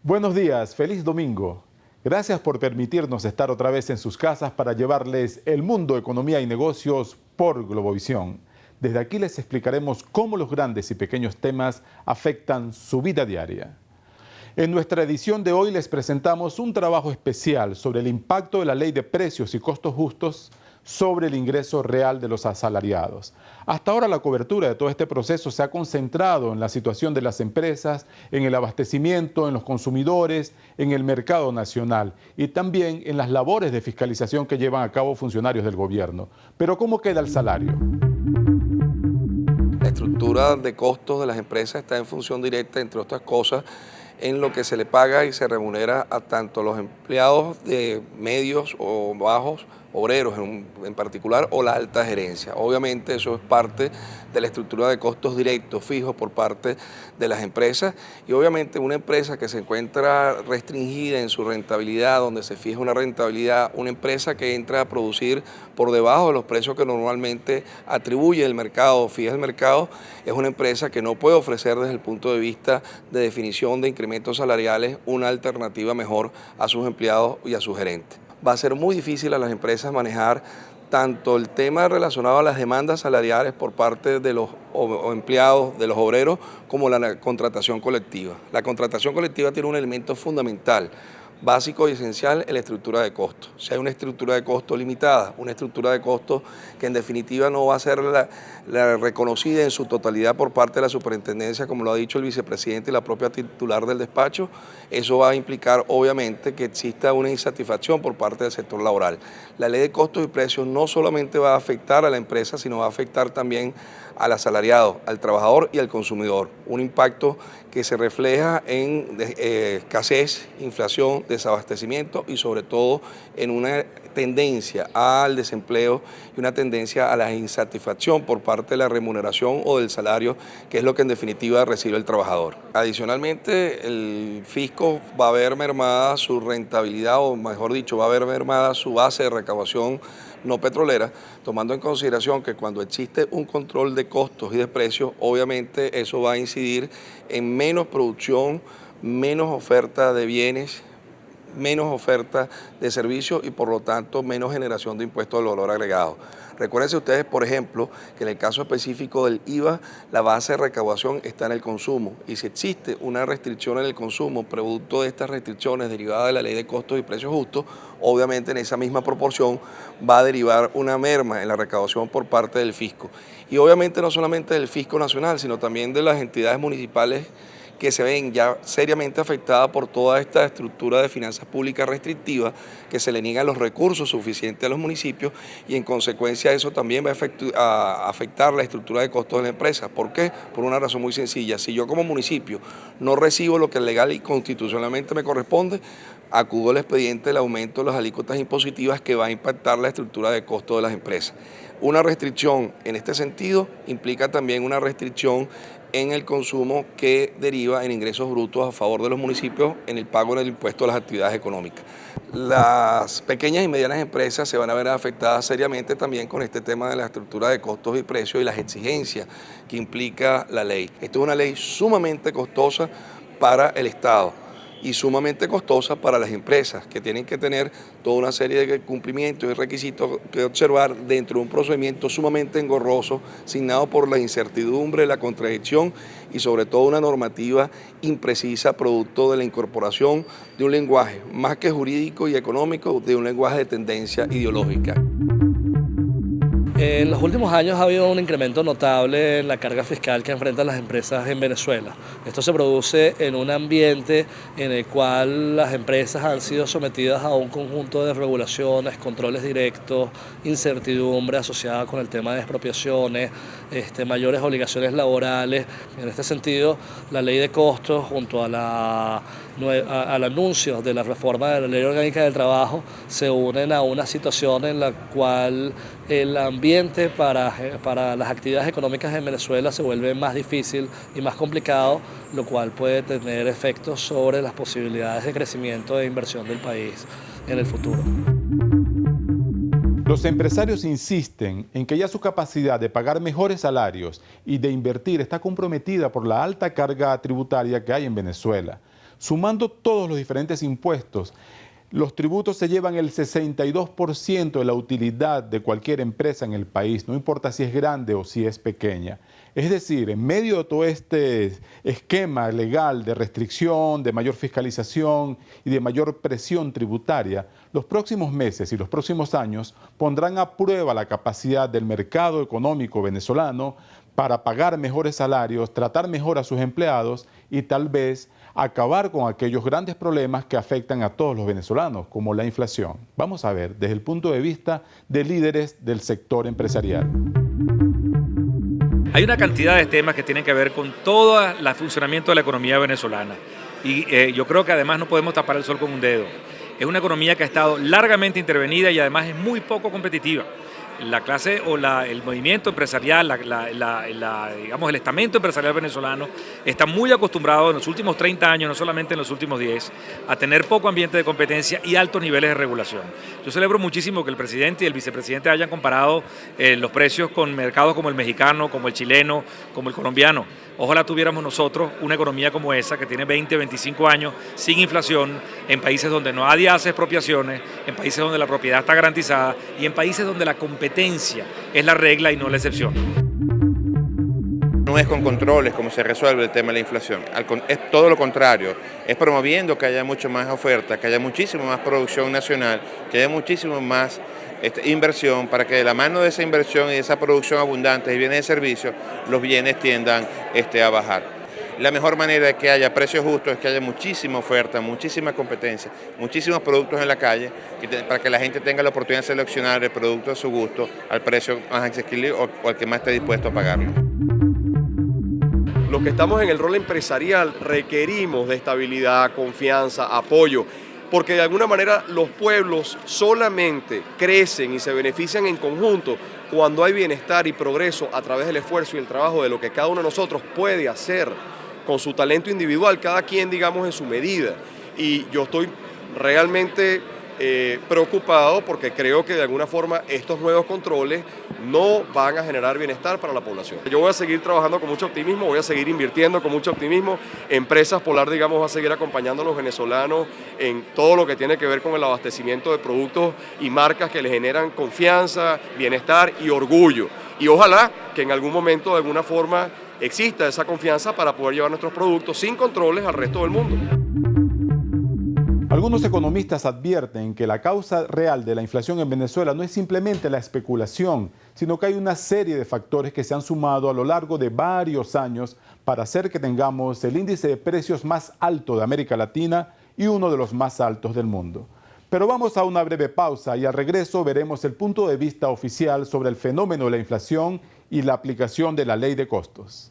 Buenos días, feliz domingo. Gracias por permitirnos estar otra vez en sus casas para llevarles el mundo, economía y negocios por Globovisión. Desde aquí les explicaremos cómo los grandes y pequeños temas afectan su vida diaria. En nuestra edición de hoy les presentamos un trabajo especial sobre el impacto de la Ley de Precios y Costos Justos sobre el ingreso real de los asalariados. Hasta ahora la cobertura de todo este proceso se ha concentrado en la situación de las empresas, en el abastecimiento, en los consumidores, en el mercado nacional y también en las labores de fiscalización que llevan a cabo funcionarios del gobierno. Pero ¿cómo queda el salario? La estructura de costos de las empresas está en función directa, entre otras cosas, en lo que se le paga y se remunera a tanto los empleados de medios o bajos, obreros en particular, o la alta gerencia. Obviamente eso es parte de la estructura de costos directos, fijos por parte de las empresas, y obviamente una empresa que se encuentra restringida en su rentabilidad, donde se fija una rentabilidad, una empresa que entra a producir por debajo de los precios que normalmente atribuye el mercado, fija el mercado, es una empresa que no puede ofrecer desde el punto de vista de definición de incrementos salariales una alternativa mejor a sus empleados y a sus gerentes. Va a ser muy difícil a las empresas manejar tanto el tema relacionado a las demandas salariales por parte de los empleados, de los obreros, como la contratación colectiva. La contratación colectiva tiene un elemento fundamental, básico y esencial en la estructura de costos. Si hay una estructura de costos limitada, una estructura de costos que en definitiva no va a ser la reconocida en su totalidad por parte de la superintendencia, como lo ha dicho el vicepresidente y la propia titular del despacho, eso va a implicar obviamente que exista una insatisfacción por parte del sector laboral. La ley de costos y precios no solamente va a afectar a la empresa, sino va a afectar también al asalariado, al trabajador y al consumidor. Un impacto que se refleja en escasez, inflación, desabastecimiento y sobre todo en una tendencia al desempleo y una tendencia a la insatisfacción por parte de la remuneración o del salario, que es lo que en definitiva recibe el trabajador. Adicionalmente, el fisco va a ver mermada su rentabilidad, o mejor dicho, va a ver mermada su base de recaudación no petrolera, tomando en consideración que cuando existe un control de costos y de precios, obviamente eso va a incidir en menos producción, menos oferta de bienes, menos oferta de servicios y por lo tanto menos generación de impuestos de valor agregado. Recuérdense ustedes, por ejemplo, que en el caso específico del IVA, la base de recaudación está en el consumo y si existe una restricción en el consumo, producto de estas restricciones derivadas de la ley de costos y precios justos, obviamente en esa misma proporción va a derivar una merma en la recaudación por parte del fisco. Y obviamente no solamente del fisco nacional, sino también de las entidades municipales que se ven ya seriamente afectadas por toda esta estructura de finanzas públicas restrictiva, que se le niegan los recursos suficientes a los municipios y en consecuencia eso también va a afectar la estructura de costos de la empresa. ¿Por qué? Por una razón muy sencilla. Si yo como municipio no recibo lo que legal y constitucionalmente me corresponde, acudo al expediente del aumento de las alícuotas impositivas que va a impactar la estructura de costos de las empresas. Una restricción en este sentido implica también una restricción en el consumo que deriva en ingresos brutos a favor de los municipios en el pago del impuesto a las actividades económicas. Las pequeñas y medianas empresas se van a ver afectadas seriamente también con este tema de la estructura de costos y precios y las exigencias que implica la ley. Esto es una ley sumamente costosa para el Estado y sumamente costosa para las empresas, que tienen que tener toda una serie de cumplimientos y requisitos que observar dentro de un procedimiento sumamente engorroso, signado por la incertidumbre, la contradicción y sobre todo una normativa imprecisa, producto de la incorporación de un lenguaje más que jurídico y económico, de un lenguaje de tendencia ideológica. En los últimos años ha habido un incremento notable en la carga fiscal que enfrentan las empresas en Venezuela. Esto se produce en un ambiente en el cual las empresas han sido sometidas a un conjunto de regulaciones, controles directos, incertidumbre asociada con el tema de expropiaciones, mayores obligaciones laborales. En este sentido, la ley de costos junto al anuncio de la reforma de la Ley Orgánica del Trabajo se unen a una situación en la cual el ambiente para las actividades económicas en Venezuela se vuelve más difícil y más complicado, lo cual puede tener efectos sobre las posibilidades de crecimiento e inversión del país en el futuro. Los empresarios insisten en que ya su capacidad de pagar mejores salarios y de invertir está comprometida por la alta carga tributaria que hay en Venezuela. Sumando todos los diferentes impuestos, los tributos se llevan el 62% de la utilidad de cualquier empresa en el país, no importa si es grande o si es pequeña. Es decir, en medio de todo este esquema legal de restricción, de mayor fiscalización y de mayor presión tributaria, los próximos meses y los próximos años pondrán a prueba la capacidad del mercado económico venezolano para pagar mejores salarios, tratar mejor a sus empleados y tal vez acabar con aquellos grandes problemas que afectan a todos los venezolanos, como la inflación. Vamos a ver desde el punto de vista de líderes del sector empresarial. Hay una cantidad de temas que tienen que ver con todo el funcionamiento de la economía venezolana y yo creo que además no podemos tapar el sol con un dedo. Es una economía que ha estado largamente intervenida y además es muy poco competitiva. La clase o el movimiento empresarial, digamos el estamento empresarial venezolano está muy acostumbrado en los últimos 30 años, no solamente en los últimos 10, a tener poco ambiente de competencia y altos niveles de regulación. Yo celebro muchísimo que el presidente y el vicepresidente hayan comparado los precios con mercados como el mexicano, como el chileno, como el colombiano. Ojalá tuviéramos nosotros una economía como esa, que tiene 20, 25 años, sin inflación, en países donde nadie hace expropiaciones, en países donde la propiedad está garantizada y en países donde la competencia es la regla y no la excepción. No es con controles como se resuelve el tema de la inflación, es todo lo contrario, es promoviendo que haya mucho más oferta, que haya muchísimo más producción nacional, que haya muchísimo más inversión, para que de la mano de esa inversión y de esa producción abundante de bienes y servicios, los bienes tiendan a bajar. La mejor manera de que haya precios justos es que haya muchísima oferta, muchísima competencia, muchísimos productos en la calle, para que la gente tenga la oportunidad de seleccionar el producto a su gusto, al precio más accesible o al que más esté dispuesto a pagarlo. Los que estamos en el rol empresarial requerimos de estabilidad, confianza, apoyo, porque de alguna manera los pueblos solamente crecen y se benefician en conjunto cuando hay bienestar y progreso a través del esfuerzo y el trabajo de lo que cada uno de nosotros puede hacer con su talento individual, cada quien, digamos, en su medida. Y yo estoy realmente preocupado porque creo que de alguna forma estos nuevos controles no van a generar bienestar para la población. Yo voy a seguir trabajando con mucho optimismo, voy a seguir invirtiendo con mucho optimismo. Empresas Polar, digamos, va a seguir acompañando a los venezolanos en todo lo que tiene que ver con el abastecimiento de productos y marcas que les generan confianza, bienestar y orgullo. Y ojalá que en algún momento, de alguna forma, exista esa confianza para poder llevar nuestros productos sin controles al resto del mundo. Algunos economistas advierten que la causa real de la inflación en Venezuela no es simplemente la especulación, sino que hay una serie de factores que se han sumado a lo largo de varios años para hacer que tengamos el índice de precios más alto de América Latina y uno de los más altos del mundo. Pero vamos a una breve pausa y al regreso veremos el punto de vista oficial sobre el fenómeno de la inflación y la aplicación de la ley de costos.